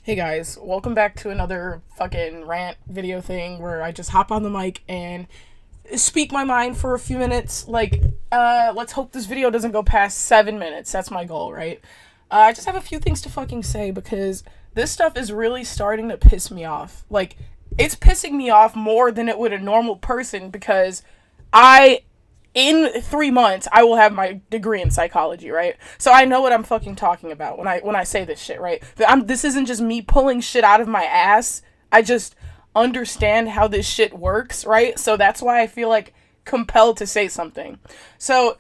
Hey guys, welcome back to another fucking rant video thing where I just hop on the mic and speak my mind for a few minutes. Let's hope this video doesn't go past 7 minutes. That's my goal, right? I just have a few things to fucking say because this stuff is really starting to piss me off. It's pissing me off more than it would a normal person because I in 3 months I will have my degree in psychology, right? So I know what I'm fucking talking about when I say this shit, right? This isn't just me pulling shit out of my ass. I just understand how this shit works, right? So that's why I feel like compelled to say something. So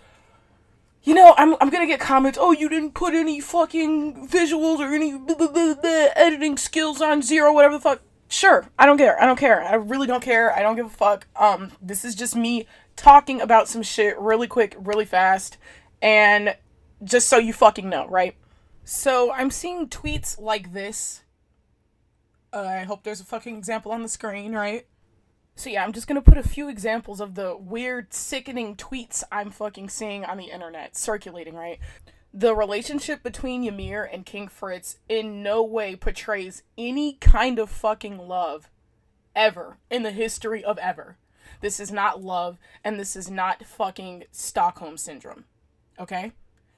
I'm gonna get comments. Oh, you didn't put any fucking visuals or any editing skills on zero, whatever the fuck. Sure, I don't care. I don't care. I really don't care. I don't give a fuck. This is just me talking about some shit really quick, really fast, and just so you fucking know, right? So I'm seeing tweets like this. I hope there's a fucking example on the screen, right? So yeah, I'm just gonna put a few examples of the weird, sickening tweets I'm fucking seeing on the internet circulating, right? The relationship between Ymir and King Fritz in no way portrays any kind of fucking love ever in the history of ever. This is not love, and this is not fucking Stockholm Syndrome. Okay?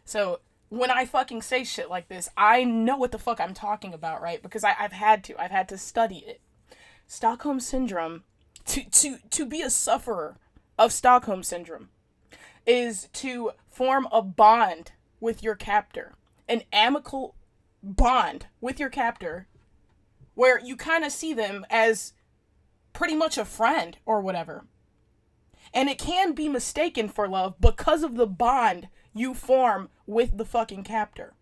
So, when I fucking say shit like this, I know what the fuck I'm talking about, right? Because I've had to. I've had to study it. Stockholm Syndrome, to be a sufferer of Stockholm Syndrome, is to form a bond with your captor. An amicable bond with your captor, where you kind of see them as pretty much a friend or whatever. And it can be mistaken for love because of the bond you form with the fucking captor.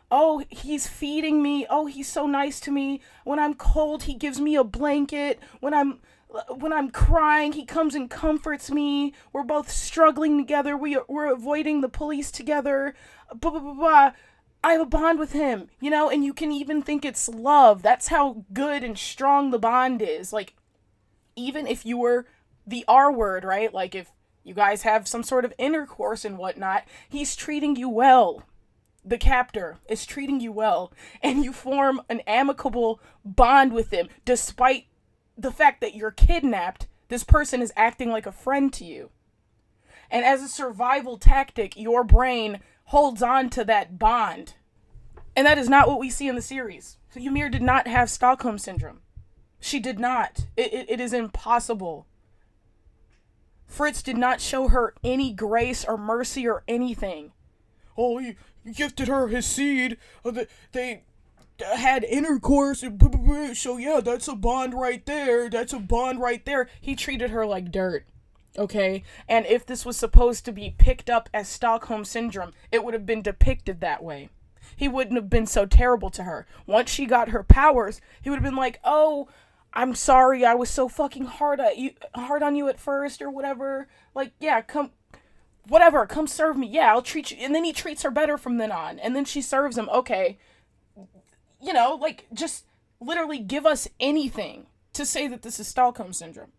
Oh, he's feeding me. Oh, he's so nice to me. When I'm cold, he gives me a blanket. When I'm crying, he comes and comforts me. We're both struggling together. We're avoiding the police together. Blah blah blah blah. I have a bond with him, and you can even think it's love. That's how good and strong the bond is. Even if you were the R word, right? Like, if you guys have some sort of intercourse and whatnot, he's treating you well. The captor is treating you well, and you form an amicable bond with him, despite the fact that you're kidnapped. This person is acting like a friend to you. And as a survival tactic, your brain holds on to that bond. And that is not what we see in the series. So Ymir did not have Stockholm Syndrome. She did not. It is impossible. Fritz did not show her any grace or mercy or anything. Oh, he gifted her his seed. They had intercourse. So yeah, that's a bond right there. That's a bond right there. He treated her like dirt. Okay? And if this was supposed to be picked up as Stockholm Syndrome, it would have been depicted that way. He wouldn't have been so terrible to her. Once she got her powers, he would have been like, oh, I'm sorry, I was so fucking hard on you at first, or whatever. Yeah, come serve me. Yeah, I'll treat you. And then he treats her better from then on. And then she serves him. Okay. Just literally give us anything to say that this is Stockholm Syndrome.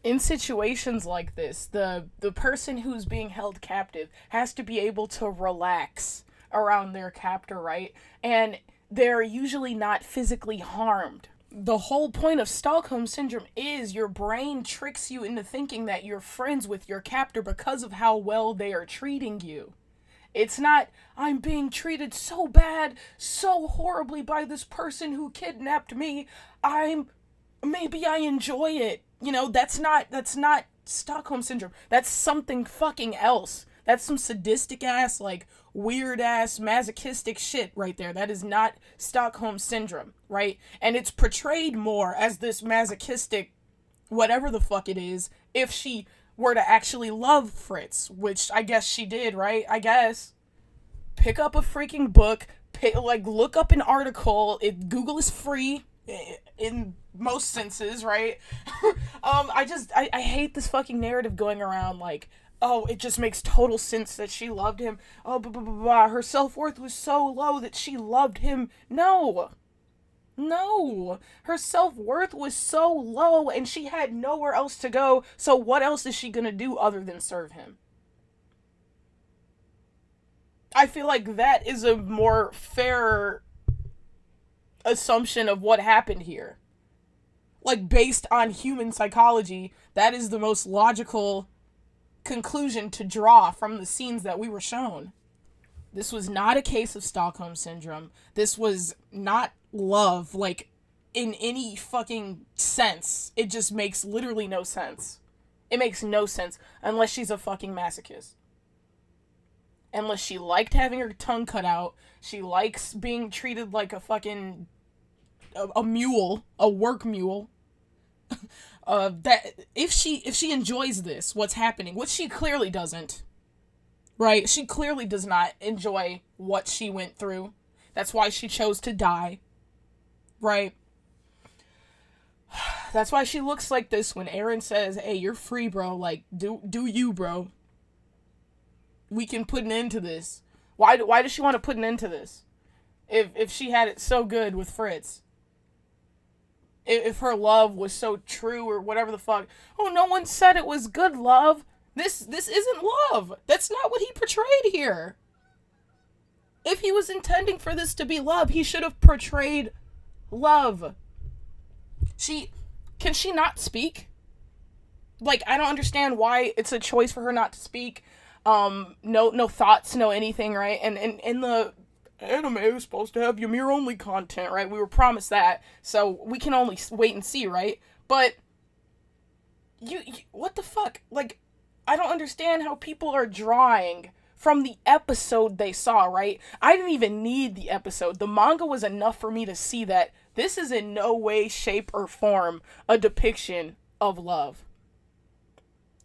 In situations like this, the person who's being held captive has to be able to relax around their captor, right? And they're usually not physically harmed. The whole point of Stockholm Syndrome is your brain tricks you into thinking that you're friends with your captor because of how well they are treating you. It's not, I'm being treated so bad, so horribly by this person who kidnapped me. Maybe I enjoy it. That's not Stockholm Syndrome. That's something fucking else. That's some sadistic ass, weird ass, masochistic shit right there. That is not Stockholm Syndrome, right? And it's portrayed more as this masochistic, whatever the fuck it is, if she were to actually love Fritz, which I guess she did, right? I guess. Pick up a freaking book, look up an article. Google is free in most senses, right? I hate this fucking narrative going around oh, it just makes total sense that she loved him. Oh, blah, blah, blah, blah. Her self-worth was so low that she loved him. No. Her self-worth was so low and she had nowhere else to go. So what else is she gonna do other than serve him? I feel like that is a more fair assumption of what happened here. Like, based on human psychology, that is the most logical conclusion to draw from the scenes that we were shown. This was not a case of Stockholm Syndrome. This was not love, like, in any fucking sense. It just makes literally no sense. It makes no sense unless she's a fucking masochist. Unless she liked having her tongue cut out. She likes being treated like a fucking... a mule. A work mule. That if she enjoys this, what's happening, which she clearly doesn't, right? She clearly does not enjoy what she went through. That's why she chose to die, right? That's why she looks like this when Aaron says, "Hey, you're free, bro. Like, do you, bro? We can put an end to this." Why does she want to put an end to this? If she had it so good with Fritz. If her love was so true or whatever the fuck. Oh, no one said it was good love. This isn't love. That's not what he portrayed here. If he was intending for this to be love, he should have portrayed love. Can she not speak? Like, I don't understand why it's a choice for her not to speak. No thoughts, no anything, right? And in the anime is supposed to have Ymir only content, right? We were promised that, so we can only wait and see, right? But you what the fuck? Like, I don't understand how people are drawing from the episode they saw, right? I didn't even need the episode. The manga was enough for me to see that this is in no way, shape, or form a depiction of love.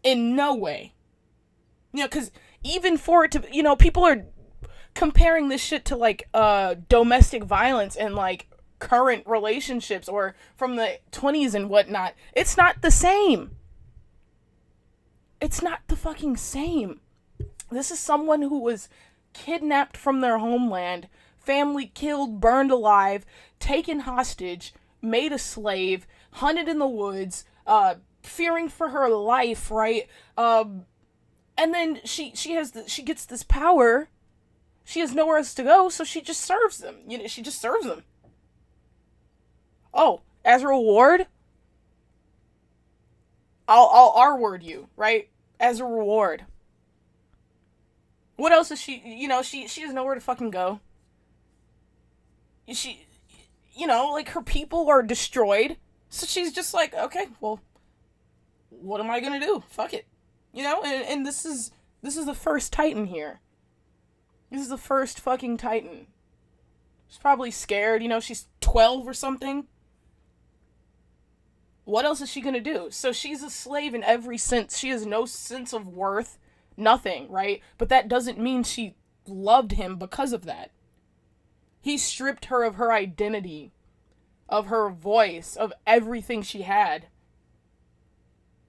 In no way. You know, because even for it to, people are comparing this shit to, like, domestic violence and, like, current relationships or from the 20s and whatnot. It's not the same. It's not the fucking same. This is someone who was kidnapped from their homeland, family killed, burned alive, taken hostage, made a slave, hunted in the woods, fearing for her life, right? And then she gets this power. She has nowhere else to go, so she just serves them. She just serves them. Oh, as a reward, I'll R-word you, right? As a reward. What else is she, she has nowhere to fucking go. She, like, her people are destroyed, so she's just like, okay, well, what am I gonna do? Fuck it. And this is the first Titan here. This is the first fucking Titan. She's probably scared, she's 12 or something. What else is she gonna do? So she's a slave in every sense. She has no sense of worth, nothing, right? But that doesn't mean she loved him because of that. He stripped her of her identity, of her voice, of everything she had.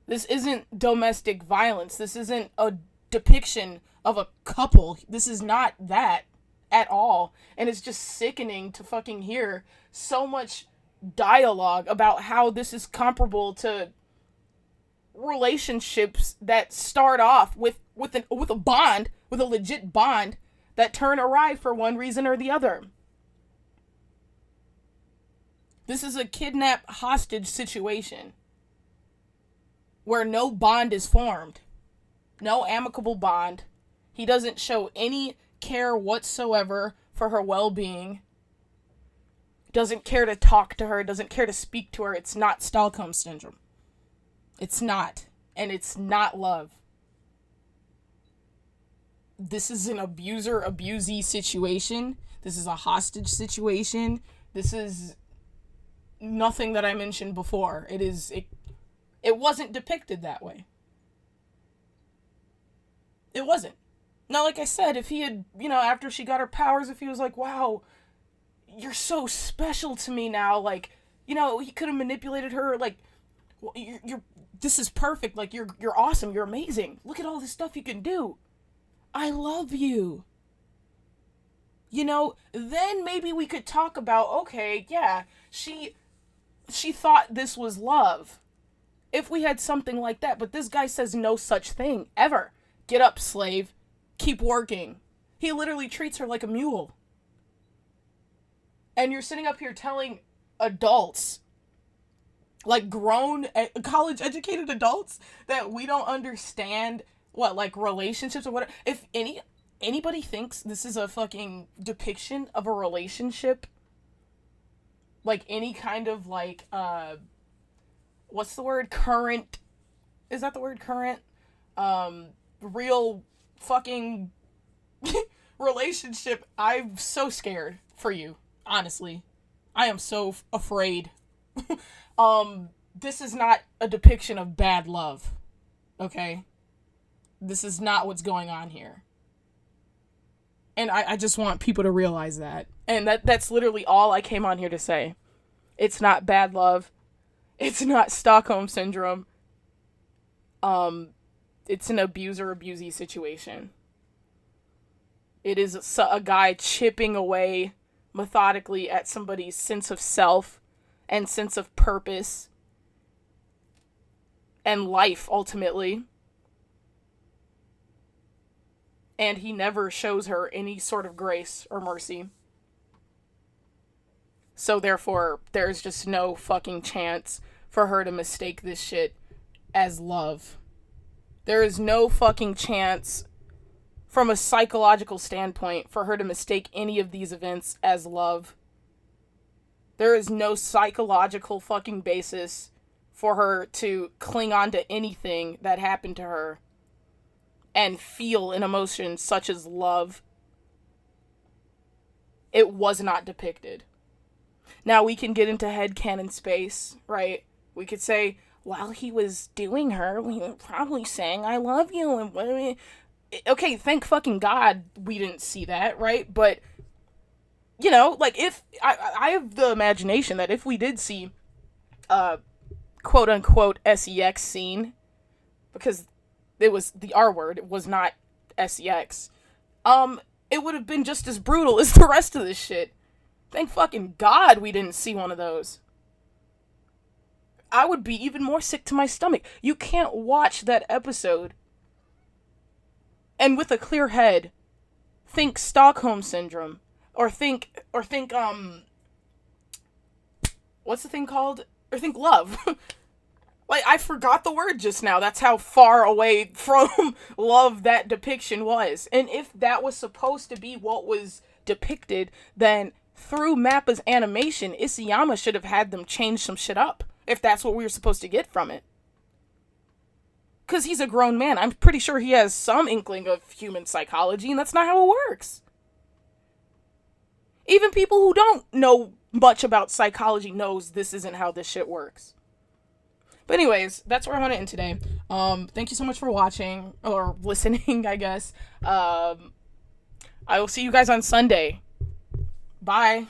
This isn't domestic violence. This isn't a depiction of a couple. This is not that at all. And it's just sickening to fucking hear so much dialogue about how this is comparable to relationships that start off with a bond, with a legit bond, that turn awry for one reason or the other. This is a kidnap hostage situation where no bond is formed. No amicable bond. He doesn't show any care whatsoever for her well-being. Doesn't care to talk to her. Doesn't care to speak to her. It's not Stockholm Syndrome. It's not. And it's not love. This is an abuser-abusee situation. This is a hostage situation. This is nothing that I mentioned before. It wasn't depicted that way. It wasn't. Now, like I said, if he had, after she got her powers, if he was like, wow, you're so special to me now, like, he could have manipulated her, like, well, this is perfect, like, you're awesome, you're amazing, look at all this stuff you can do, I love you. Then maybe we could talk about, okay, yeah, she thought this was love. If we had something like that, but this guy says no such thing, ever. Get up, slave. Keep working. He literally treats her like a mule. And you're sitting up here telling adults, like grown, college-educated adults, that we don't understand what, like, relationships or whatever. If anybody thinks this is a fucking depiction of a relationship, like any kind of, like, what's the word? Current. Is that the word? Current? Real fucking relationship. I'm so scared for you. Honestly. I am so afraid. This is not a depiction of bad love. Okay? This is not what's going on here. And I just want people to realize that. And that's literally all I came on here to say. It's not bad love. It's not Stockholm Syndrome. It's an abuser-abusee situation. It is a guy chipping away methodically at somebody's sense of self and sense of purpose and life, ultimately. And he never shows her any sort of grace or mercy. So therefore, there's just no fucking chance for her to mistake this shit as love. There is no fucking chance from a psychological standpoint for her to mistake any of these events as love. There is no psychological fucking basis for her to cling on to anything that happened to her and feel an emotion such as love. It was not depicted. Now we can get into headcanon space, right? We could say, while he was doing her, he was probably saying, I love you, and what I mean, okay, thank fucking God we didn't see that, right? But, you know, like, if, I have the imagination that if we did see, quote-unquote sex scene, because it was the R word, it was not sex, it would have been just as brutal as the rest of this shit. Thank fucking God we didn't see one of those. I would be even more sick to my stomach. You can't watch that episode and with a clear head think Stockholm Syndrome or think what's the thing called? Or think love. Like, I forgot the word just now. That's how far away from love that depiction was. And if that was supposed to be what was depicted, then through Mappa's animation, Isayama should have had them change some shit up. If that's what we were supposed to get from it. Because he's a grown man. I'm pretty sure he has some inkling of human psychology, and that's not how it works. Even people who don't know much about psychology knows this isn't how this shit works. But anyways, that's where I want to end today. Thank you so much for watching, or listening, I guess. I will see you guys on Sunday. Bye.